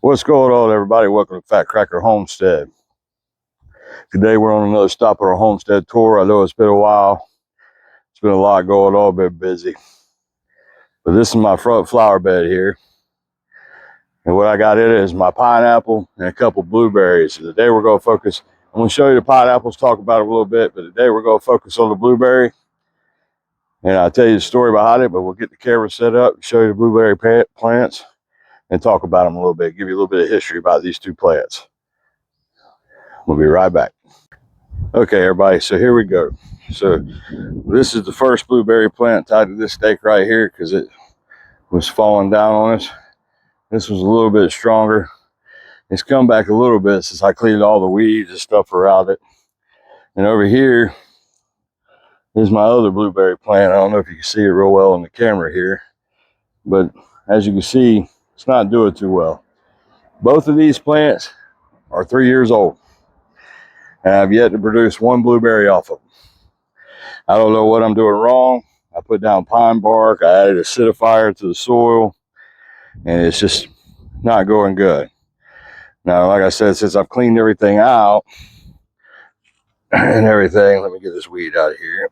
What's going on, everybody? Welcome to Fat Cracker Homestead. Today we're on another stop on our homestead tour. I know it's been a while. It's been a lot going on, been busy. But this is my front flower bed here. And what I got in it is my pineapple and a couple blueberries. So today we're going to focus, I'm going to show you the pineapples, talk about it a little bit, but today we're going to focus on the blueberry. And I'll tell you the story behind it, but we'll get the camera set up, show you the blueberry plants, and talk about them a little bit, give you a little bit of history about these two plants. We'll be right back. Okay, everybody, so here we go. So this is the first blueberry plant tied to this stake right here because it was falling down on us. This was a little bit stronger. It's come back a little bit since I cleaned all the weeds and stuff around it. And over here is my other blueberry plant. I don't know if you can see it real well on the camera here, but as you can see, it's not doing too well. Both of these plants are 3 years old, and I've yet to produce one blueberry off of them. I don't know what I'm doing wrong. I put down pine bark, I added acidifier to the soil, and it's just not going good. Now, like I said, since I've cleaned everything out and everything, let me get this weed out of here.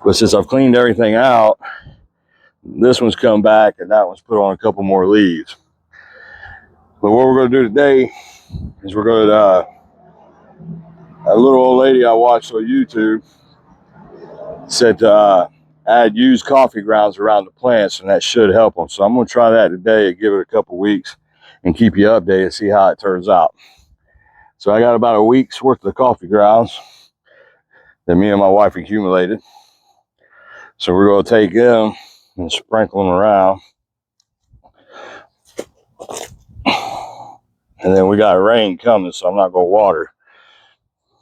But since I've cleaned everything out, this one's come back and that one's put on a couple more leaves. But what we're going to do today is we're going to, a little old lady I watched on YouTube said to add used coffee grounds around the plants, and that should help them. So I'm going to try that today and give it a couple weeks and keep you updated and see how it turns out. So I got about a week's worth of coffee grounds that me and my wife accumulated. So we're going to take them and sprinkle them around. And then we got rain coming, so I'm not going to water.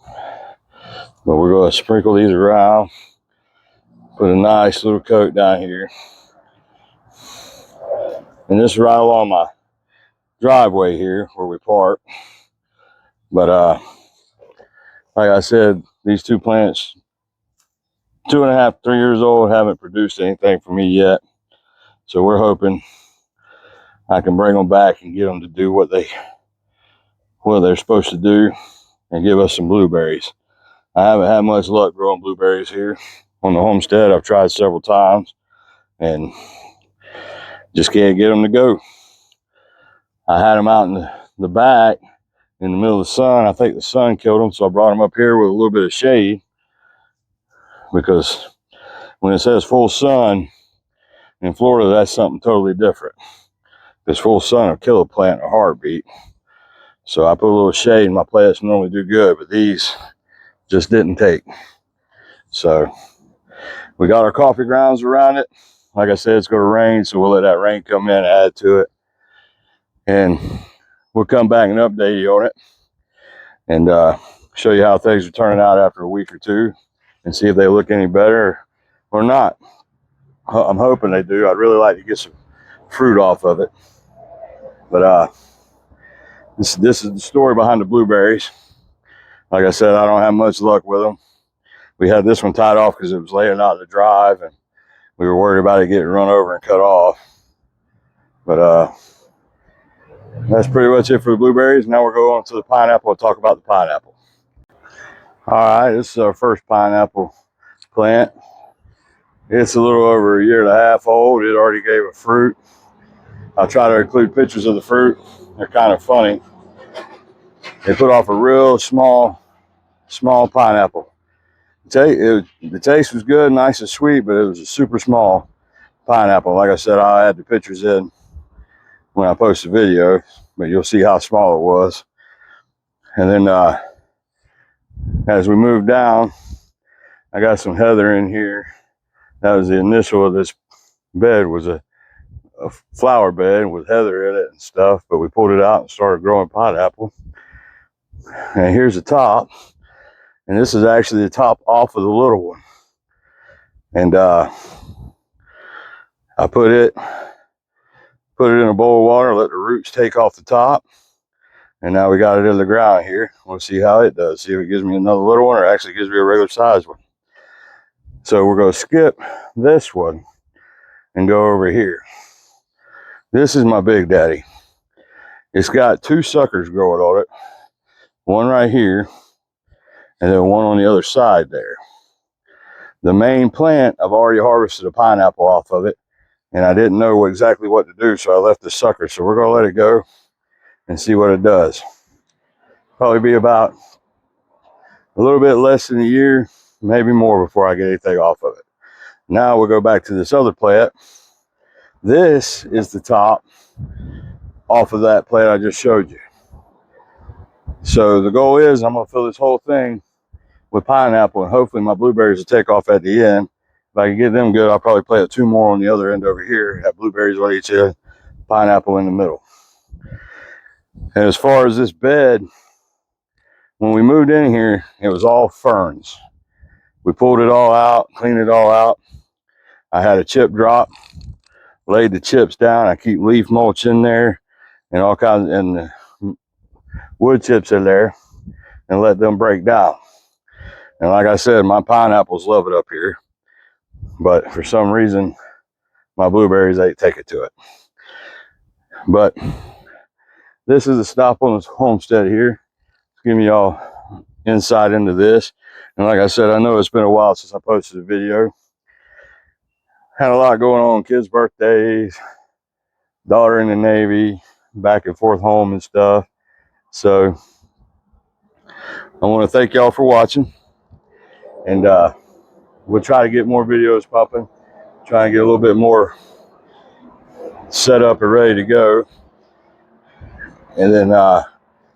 But we're going to sprinkle these around. Put a nice little coat down here. And this is right along my driveway here where we park. But like I said, these two plants, 2.5, 3 years old, haven't produced anything for me yet. So we're hoping I can bring them back and get them to do what they're supposed to do and give us some blueberries. I haven't had much luck growing blueberries here on the homestead. I've tried several times and just can't get them to go. I had them out in the back in the middle of the sun. I think the sun killed them, so I brought them up here with a little bit of shade, because when it says full sun in Florida, that's something totally different. Because full sun will kill a plant in a heartbeat. So I put a little shade, and my plants normally do good, but these just didn't take. So we got our coffee grounds around it. Like I said, it's going to rain, so we'll let that rain come in and add to it. And we'll come back and update you on it and show you how things are turning out after a week or two and see if they look any better or not. I'm hoping they do. I'd really like to get some fruit off of it. But this is the story behind the blueberries. Like I said, I don't have much luck with them. We had this one tied off because it was laying out in the drive, and we were worried about it getting run over and cut off. But that's pretty much it for the blueberries. Now we're going to the pineapple and talk about the pineapple. All right, this is our first pineapple plant. It's a little over 1.5 years old. It already gave a fruit. I'll try to include pictures of the fruit. They're kind of funny. They put off a real small pineapple. The taste was good, nice and sweet, but it was a super small pineapple. Like I said, I'll add the pictures in when I post the video, but you'll see how small it was. And then as we move down, I got some heather in here. That was the initial of this bed, was a flower bed with heather in it and stuff, but we pulled it out and started growing pineapple. And here's the top, and this is actually the top off of the little one. And I put it in a bowl of water, let the roots take off the top, and now we got it in the ground here. We'll see how it does, see if it gives me another little one or actually gives me a regular size one. So we're going to skip this one and go over here. This is my Big Daddy. It's got 2 suckers growing on it. One right here, and then one on the other side there. The main plant, I've already harvested a pineapple off of it, and I didn't know exactly what to do, so I left the sucker. So we're gonna let it go and see what it does. Probably be about a little bit less than a year, maybe more, before I get anything off of it. Now we'll go back to this other plant. This is the top off of that plant I just showed you. So the goal is I'm gonna fill this whole thing with pineapple, and hopefully my blueberries will take off at the end. If I can get them good, I'll probably plant 2 more on the other end over here, have blueberries on each end, pineapple in the middle. And as far as this bed, when we moved in here, it was all ferns. We pulled it all out, cleaned it all out. I had a chip drop, laid the chips down. I keep leaf mulch in there and all kinds, and the wood chips in there, and let them break down. And like I said, my pineapples love it up here, but for some reason, my blueberries ain't take it to it. But this is a stop on this homestead here. Give me y'all insight into this. And like I said, I know it's been a while since I posted a video. Had a lot going on, kids' birthdays, daughter in the Navy, back and forth home and stuff. So I want to thank y'all for watching, and we'll try to get more videos popping, try and get a little bit more set up and ready to go, and then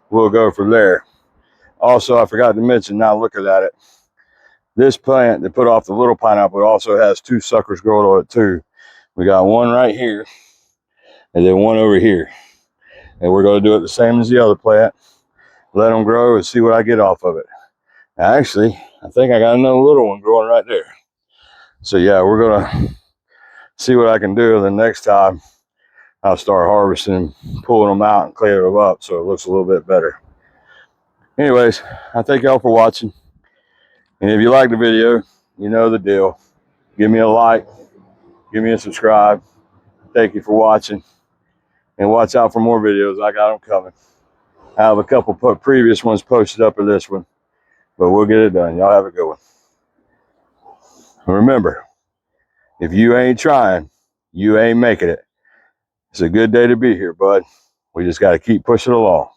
we'll go from there. Also, I forgot to mention, now looking at it, this plant that put off the little pineapple also has 2 suckers growing on it too. We got one right here, and then one over here. And we're going to do it the same as the other plant. Let them grow and see what I get off of it. Actually, I think I got another little one growing right there. So yeah, we're going to see what I can do. The next time I'll start harvesting, pulling them out and cleaning them up so it looks a little bit better. Anyways, I thank y'all for watching. And if you like the video, you know the deal. Give me a like, give me a subscribe. Thank you for watching. And watch out for more videos. I got them coming. I have a couple previous ones posted up in this one, but we'll get it done. Y'all have a good one. Remember, if you ain't trying, you ain't making it. It's a good day to be here, bud. We just got to keep pushing along.